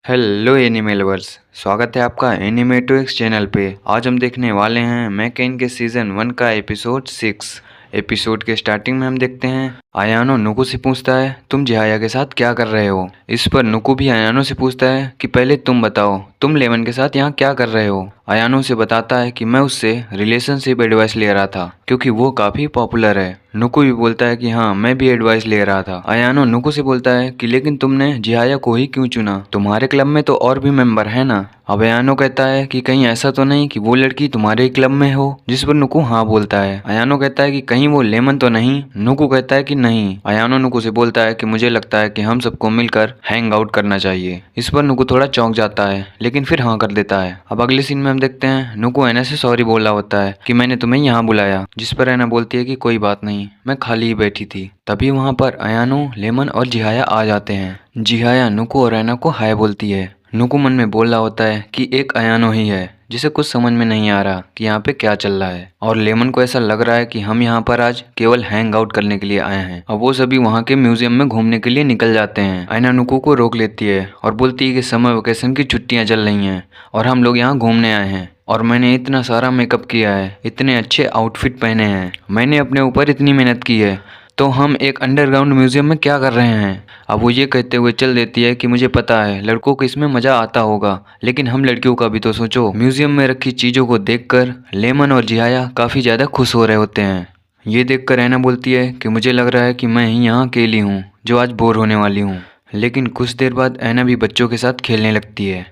Hello anime lovers, स्वागत है आपका एनिमेटोएक्स चैनल पे। आज हम देखने वाले हैं मैकेन के सीज़न 1 का एपिसोड 6। एपिसोड के स्टार्टिंग में हम देखते हैं आयानो नुको से पूछता है तुम जिहाया के साथ क्या कर रहे हो। इस पर नुको भी आयानो से पूछता है कि पहले तुम बताओ तुम लेमन के साथ यहाँ क्या कर रहे हो। आयानो से बताता है कि मैं उससे रिलेशनशिप एडवाइस ले रहा था क्योंकि वो काफ़ी पॉपुलर है। नुको भी बोलता है कि हाँ मैं भी एडवाइस ले रहा था। आयानो नुको से बोलता है कि लेकिन तुमने जिहाया को ही क्यों चुना, तुम्हारे क्लब में तो और भी मेंबर है ना। अब आयानो कहता है कि कहीं ऐसा तो नहीं कि वो लड़की तुम्हारे ही क्लब में हो, जिस पर नुको हाँ बोलता है। आयानो कहता है कि कहीं वो लेमन तो नहीं। नुको कहता है कि नहीं। आयानो नुको से बोलता है कि मुझे लगता है कि हम सबको मिलकर हैंग आउट करना चाहिए। इस पर नुको थोड़ा चौंक जाता है लेकिन फिर हाँ कर देता है। अब अगले सीन में हम देखते हैं नुको ऐना से सॉरी बोल रहा होता है कि मैंने तुम्हें यहाँ बुलाया, जिस पर ऐना बोलती है कि कोई बात नहीं, मैं खाली ही बैठी थी। तभी वहाँ पर आयानो, लेमन और जिहाया आ जाते हैं। जिहाया नुको और ऐना को हाय बोलती है। नुको मन में बोल रहा होता है कि एक आयानो ही है जिसे कुछ समझ में नहीं आ रहा कि यहाँ पे क्या चल रहा है, और लेमन को ऐसा लग रहा है कि हम यहाँ पर आज केवल हैंग आउट करने के लिए आए हैं। अब वो सभी वहाँ के म्यूजियम में घूमने के लिए निकल जाते हैं। ऐना नुको को रोक लेती है और बोलती है कि समर वेकेशन की छुट्टियाँ चल रही हैं और हम लोग यहाँ घूमने आए हैं, और मैंने इतना सारा मेकअप किया है, इतने अच्छे आउटफिट पहने हैं, मैंने अपने ऊपर इतनी मेहनत की है, तो हम एक अंडरग्राउंड म्यूजियम में क्या कर रहे हैं। अब वो ये कहते हुए चल देती है कि मुझे पता है लड़कों को इसमें मज़ा आता होगा, लेकिन हम लड़कियों का भी तो सोचो। म्यूजियम में रखी चीज़ों को देखकर लेमन और जिहाया काफ़ी ज़्यादा खुश हो रहे होते हैं। ये देखकर ऐना बोलती है कि मुझे लग रहा है कि मैं ही यहाँ अकेली हूँ जो आज बोर होने वाली हूँ। लेकिन कुछ देर बाद ऐना भी बच्चों के साथ खेलने लगती है।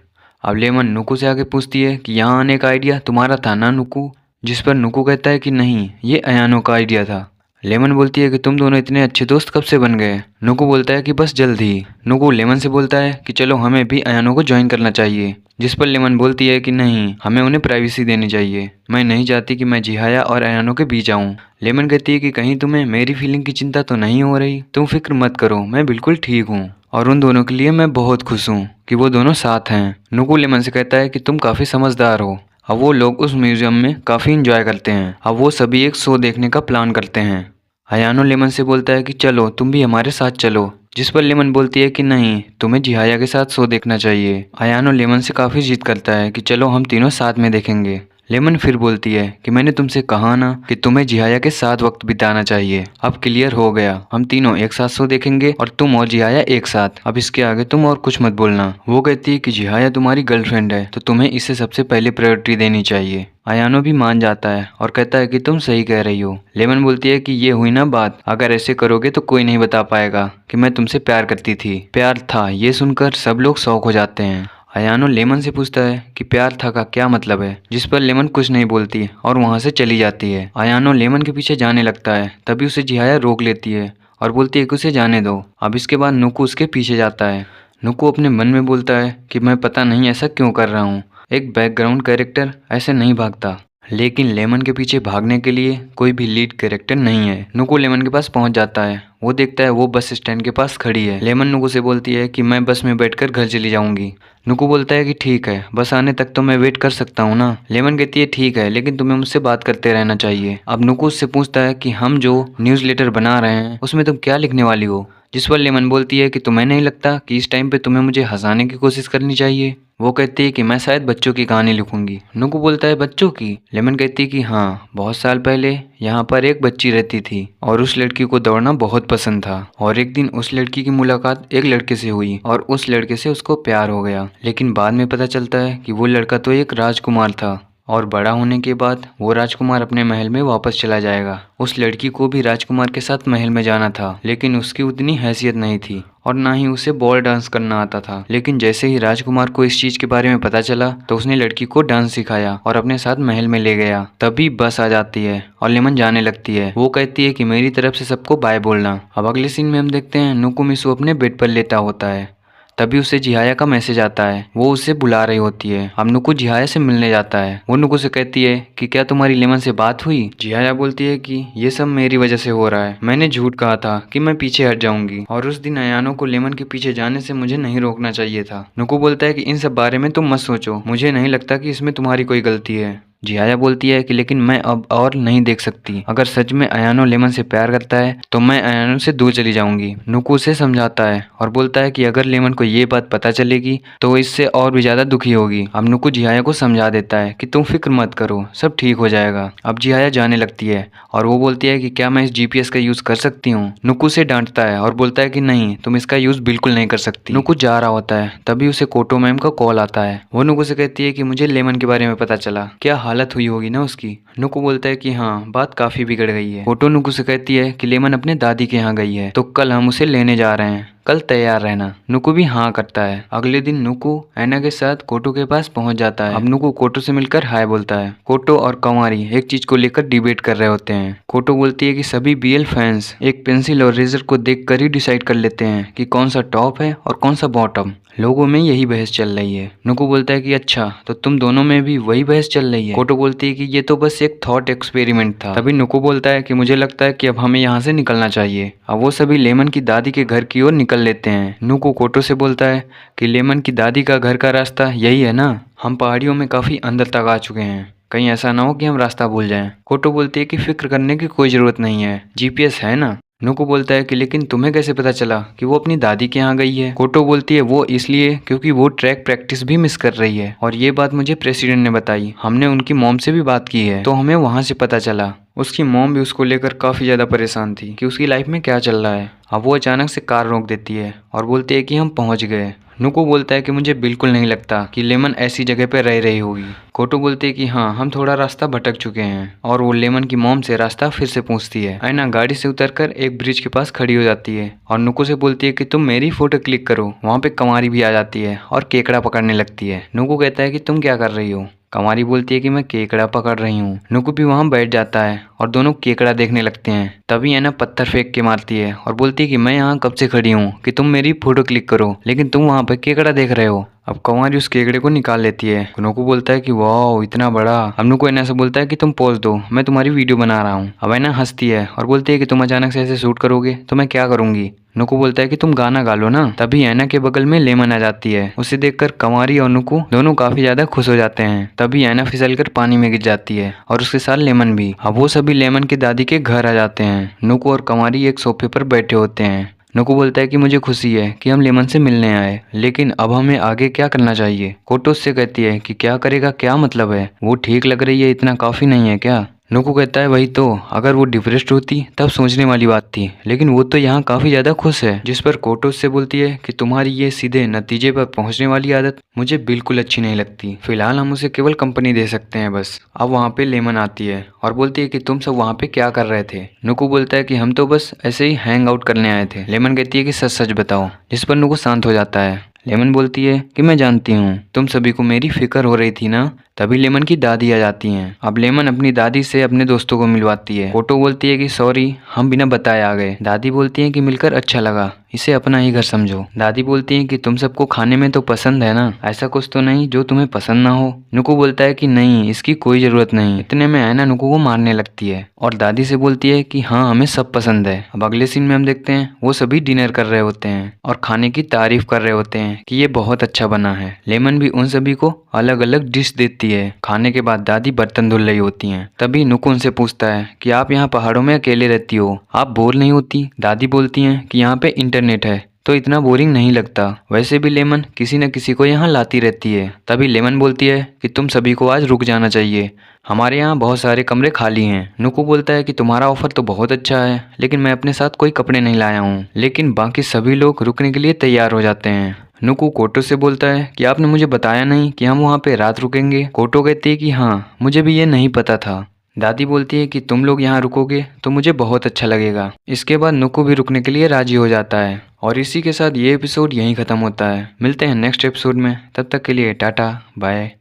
अब लेमन नुको से आके पूछती है कि यहाँ आने का आइडिया तुम्हारा था ना नुको, जिस पर नुको कहता है कि नहीं, ये अयानो का आइडिया था। लेमन बोलती है कि तुम दोनों इतने अच्छे दोस्त कब से बन गए। नुको बोलता है कि बस जल्द ही। नुको लेमन से बोलता है कि चलो हमें भी अयानो को ज्वाइन करना चाहिए, जिस पर लेमन बोलती है कि नहीं, हमें उन्हें प्राइवेसी देनी चाहिए, मैं नहीं चाहती कि मैं जिहाया और अयानो के बीच आऊँ। लेमन कहती है कि कहीं तुम्हें मेरी फीलिंग की चिंता तो नहीं हो रही, तुम फिक्र मत करो, मैं बिल्कुल ठीक हूँ और उन दोनों के लिए मैं बहुत खुश हूँ कि वो दोनों साथ हैं। नुको लेमन से कहता है कि तुम काफ़ी समझदार हो। अब वो लोग उस म्यूजियम में काफ़ी इंजॉय करते हैं। अब वो सभी एक शो देखने का प्लान करते हैं। अयानो लेमन से बोलता है कि चलो तुम भी हमारे साथ चलो, जिस पर लेमन बोलती है कि नहीं, तुम्हें जिहाया के साथ शो देखना चाहिए। अयानो लेमन से काफ़ी जिद करता है कि चलो हम तीनों साथ में देखेंगे। लेमन फिर बोलती है कि मैंने तुमसे कहा ना कि तुम्हें जिहाया के साथ वक्त बिताना चाहिए, अब क्लियर हो गया, हम तीनों एक साथ शो देखेंगे और तुम और जिहाया एक साथ, अब इसके आगे तुम और कुछ मत बोलना। वो कहती है कि जिहाया तुम्हारी गर्लफ्रेंड है तो तुम्हें इसे सबसे पहले प्रायोरिटी देनी चाहिए। अयानो भी मान जाता है और कहता है कि तुम सही कह रही हो। लेमन बोलती है कि ये हुई ना बात, अगर ऐसे करोगे तो कोई नहीं बता पाएगा कि मैं तुमसे प्यार करती थी। प्यार था, ये सुनकर सब लोग शौक हो जाते हैं। अयानो लेमन से पूछता है कि प्यार था का क्या मतलब है, जिस पर लेमन कुछ नहीं बोलती और वहाँ से चली जाती है। अयानो लेमन के पीछे जाने लगता है, तभी उसे जिहाया रोक लेती है और बोलती है कि उसे जाने दो। अब इसके बाद नुको उसके पीछे जाता है। नुको अपने मन में बोलता है कि मैं पता नहीं ऐसा क्यों कर रहा हूँ, एक बैकग्राउंड कैरेक्टर ऐसे नहीं भागता, लेकिन लेमन के पीछे भागने के लिए कोई भी लीड कैरेक्टर नहीं है। नुको लेमन के पास पहुंच जाता है। वो देखता है वो बस स्टैंड के पास खड़ी है। लेमन नुको से बोलती है कि मैं बस में बैठकर घर चली जाऊंगी। नुको बोलता है कि ठीक है, बस आने तक तो मैं वेट कर सकता हूँ ना। लेमन कहती है ठीक है, लेकिन तुम्हें मुझसे बात करते रहना चाहिए। अब नुको उससे पूछता है कि हम जो न्यूज़लेटर बना रहे हैं उसमें तुम क्या लिखने वाली हो, जिस पर लेमन बोलती है कि तुम्हें नहीं लगता कि इस टाइम पे तुम्हें मुझे हंसाने की कोशिश करनी चाहिए। वो कहती है कि मैं शायद बच्चों की कहानी लिखूंगी। नुको बोलता है बच्चों की। लेमन कहती है कि हाँ, बहुत साल पहले यहाँ पर एक बच्ची रहती थी और उस लड़की को दौड़ना बहुत पसंद था, और एक दिन उस लड़की की मुलाकात एक लड़के से हुई और उस लड़के से उसको प्यार हो गया। लेकिन बाद में पता चलता है कि वो लड़का तो एक राजकुमार था और बड़ा होने के बाद वो राजकुमार अपने महल में वापस चला जाएगा। उस लड़की को भी राजकुमार के साथ महल में जाना था, लेकिन उसकी उतनी हैसियत नहीं थी और ना ही उसे बॉल डांस करना आता था। लेकिन जैसे ही राजकुमार को इस चीज के बारे में पता चला तो उसने लड़की को डांस सिखाया और अपने साथ महल में ले गया। तभी बस आ जाती है और लेमन जाने लगती है। वो कहती है कि मेरी तरफ से सबको बाय बोलना। अब अगले सीन में हम देखते हैं नुको मिसु अपने बेड पर लेटा होता है। तभी उसे जिहाया का मैसेज आता है, वो उसे बुला रही होती है। अब नुको जिहाया से मिलने जाता है। वो नुको से कहती है कि क्या तुम्हारी लेमन से बात हुई। जिहाया बोलती है कि ये सब मेरी वजह से हो रहा है, मैंने झूठ कहा था कि मैं पीछे हट जाऊंगी और उस दिन अयानो को लेमन के पीछे जाने से मुझे नहीं रोकना चाहिए था। नुको बोलता है कि इन सब बारे में तुम मत सोचो, मुझे नहीं लगता कि इसमें तुम्हारी कोई गलती है। जियाया बोलती है कि लेकिन मैं अब और नहीं देख सकती। अगर सच में अयानो लेमन से प्यार करता है तो मैं अयानो से दूर चली जाऊंगी। नुकु उसे समझाता है और बोलता है कि अगर लेमन को ये बात पता चलेगी तो वो इससे और भी ज्यादा दुखी होगी। अब नुकु जियाया को समझा देता है कि तुम फिक्र मत करो, सब ठीक हो जाएगा। अब जियाया जाने लगती है और वो बोलती है कि क्या मैं इस जीपीएस का यूज कर सकती हूँ। नुकु से डांटता है और बोलता है कि नहीं, तुम इसका यूज बिल्कुल नहीं कर सकती। नुकु जा रहा होता है तभी उसे कोटो मैम का कॉल आता है। वो नुकु से कहती है कि मुझे लेमन के बारे में पता चला, क्या हालत हुई होगी ना उसकी। नुकु बोलता है कि हाँ, बात काफी बिगड़ गई है। कोटो नुकु से कहती है कि लेमन अपने दादी के यहाँ गई है तो कल हम उसे लेने जा रहे हैं, कल तैयार रहना। नुकु भी हाँ करता है। अगले दिन नुकु ऐना के साथ कोटो के पास पहुंच जाता है। अब नुकु कोटो से मिलकर हाय बोलता है। कोटो और कंवारी एक चीज को लेकर डिबेट कर रहे होते हैं। कोटो बोलती है कि सभी बीएल फैंस एक पेंसिल और रेजर को देखकर ही डिसाइड कर लेते हैं कि कौन सा टॉप है और कौन सा बॉटम। लोगों में यही बहस चल रही है। नुकु बोलता है कि अच्छा, तो तुम दोनों में भी वही बहस चल रही है। कोटो बोलती है कि ये तो बस एक थॉट एक्सपेरिमेंट था। तभी नुकु बोलता है कि मुझे लगता है कि अब हमें यहाँ से निकलना चाहिए। अब वो सभी लेमन की दादी के घर की ओर निकल लेते हैं। नुकु कोटो से बोलता है कि लेमन की दादी का घर का रास्ता यही है ना, हम पहाड़ियों में काफी अंदर तक आ चुके हैं, कहीं ऐसा ना हो कि हम रास्ता भूल जाएं। कोटो बोलती है कि फिक्र करने की कोई जरूरत नहीं है, जीपीएस है ना। नुकु बोलता है कि लेकिन तुम्हें कैसे पता चला कि वो अपनी दादी के यहाँ गई है। कोटो बोलती है वो इसलिए क्योंकि वो ट्रैक प्रैक्टिस भी मिस कर रही है और ये बात मुझे प्रेसिडेंट ने बताई। हमने उनकी मॉम से भी बात की है तो हमें वहाँ से पता चला। उसकी मॉम भी उसको लेकर काफी ज्यादा परेशान थी कि उसकी लाइफ में क्या चल रहा है। अब वो अचानक से कार रोक देती है और बोलती है कि हम पहुंच गए। नुकु बोलता है कि मुझे बिल्कुल नहीं लगता कि लेमन ऐसी जगह पर रह रही होगी। कोटो बोलती है कि हाँ, हम थोड़ा रास्ता भटक चुके हैं। और वो लेमन की मॉम से रास्ता फिर से पूछती है। ऐना गाड़ी से उतरकर एक ब्रिज के पास खड़ी हो जाती है और नुकु से बोलती है कि तुम मेरी फोटो क्लिक करो। वहाँ पे कंवारी भी आ जाती है और केकड़ा पकड़ने लगती है। नुकु कहता है कि तुम क्या कर रही हो। कंवारी बोलती है कि मैं केकड़ा पकड़ रही हूँ। नुकु भी वहाँ बैठ जाता है और दोनों केकड़ा देखने लगते हैं। तभी ऐना पत्थर फेंक के मारती है और बोलती है कि मैं यहाँ कब से खड़ी हूँ कि तुम मेरी फोटो क्लिक करो, लेकिन तुम वहाँ पे केकड़ा देख रहे हो। अब कंवारी उस केकड़े को निकाल लेती है। नुकु बोलता है कि वाह, इतना बड़ा। अब नुकु ऐना से बोलता है कि तुम पोज दो, मैं तुम्हारी वीडियो बना रहा हूँ। अब ऐना हंसती है और बोलती है कि तुम अचानक से ऐसे शूट करोगे तो मैं क्या करूंगी। नुकु बोलता है कि तुम गाना गा लो ना। तभी ऐना के बगल में लेमन आ जाती है। उसे देखकर कंवारी और नुकु दोनों काफी ज्यादा खुश हो जाते हैं। तभी ऐना फिसलकर पानी में गिर जाती है और उसके साथ लेमन भी। अब वो सभी लेमन की दादी के घर आ जाते हैं। नुकु और कंवारी एक सोफे पर बैठे होते हैं। नुकु बोलता है कि मुझे खुशी है कि हम लेमन से मिलने आए, लेकिन अब हमें आगे क्या करना चाहिए। कोटो उससे कहती है कि क्या करेगा, क्या मतलब है, वो ठीक लग रही है, इतना काफी नहीं है क्या। नुकु कहता है वही तो, अगर वो डिप्रेस्ड होती तब सोचने वाली बात थी, लेकिन वो तो यहाँ काफी ज्यादा खुश है। जिस पर कोटो उससे बोलती है कि तुम्हारी ये सीधे नतीजे पर पहुंचने वाली आदत मुझे बिल्कुल अच्छी नहीं लगती। फिलहाल हम उसे केवल कंपनी दे सकते हैं बस। अब वहाँ पे लेमन आती है और बोलती है कि तुम सब वहाँ पे क्या कर रहे थे। नुकु बोलता है कि हम तो बस ऐसे ही हैंग आउट करने आए थे। लेमन कहती है कि सच सच बताओ। जिस पर नुकु शांत हो जाता है। लेमन बोलती है कि मैं जानती हूँ तुम सभी को मेरी फिक्र हो रही थी ना। तभी लेमन की दादी आ जाती हैं। अब लेमन अपनी दादी से अपने दोस्तों को मिलवाती है। कोटो बोलती है कि सॉरी, हम बिना बताए आ गए। दादी बोलती है कि मिलकर अच्छा लगा, इसे अपना ही घर समझो। दादी बोलती है कि तुम सबको खाने में तो पसंद है ना, ऐसा कुछ तो नहीं जो तुम्हें पसंद ना हो। नुकु बोलता है कि नहीं, इसकी कोई जरूरत नहीं। इतने में ऐना नुकु को मारने लगती है और दादी से बोलती है कि हाँ, हमें सब पसंद है। अब अगले सीन में हम देखते हैं वो सभी डिनर कर रहे होते हैं और खाने की तारीफ कर रहे होते हैं कि ये बहुत अच्छा बना है। लेमन भी उन सभी को अलग अलग डिश देती है। खाने के बाद दादी बर्तन धुल रही होती हैं। तभी नुकु उनसे पूछता है कि आप यहाँ पहाड़ों में अकेले रहती हो, आप बोर नहीं होती। दादी बोलती हैं कि यहाँ पे इंटरनेट है तो इतना बोरिंग नहीं लगता, वैसे भी लेमन किसी न किसी को यहाँ लाती रहती है। तभी लेमन बोलती है कि तुम सभी को आज रुक जाना चाहिए, हमारे यहाँ बहुत सारे कमरे खाली हैं। नुकु बोलता है कि तुम्हारा ऑफर तो बहुत अच्छा है, लेकिन मैं अपने साथ कोई कपड़े नहीं लाया हूँ। लेकिन बाकी सभी लोग रुकने के लिए तैयार हो जाते हैं। नुकु कोटो से बोलता है कि आपने मुझे बताया नहीं कि हम वहाँ पे रात रुकेंगे। कोटो कहती है कि हाँ, मुझे भी ये नहीं पता था। दादी बोलती है कि तुम लोग यहाँ रुकोगे तो मुझे बहुत अच्छा लगेगा। इसके बाद नुकु भी रुकने के लिए राजी हो जाता है और इसी के साथ ये एपिसोड यहीं खत्म होता है। मिलते हैं नेक्स्ट एपिसोड में, तब तक के लिए टाटा बाय।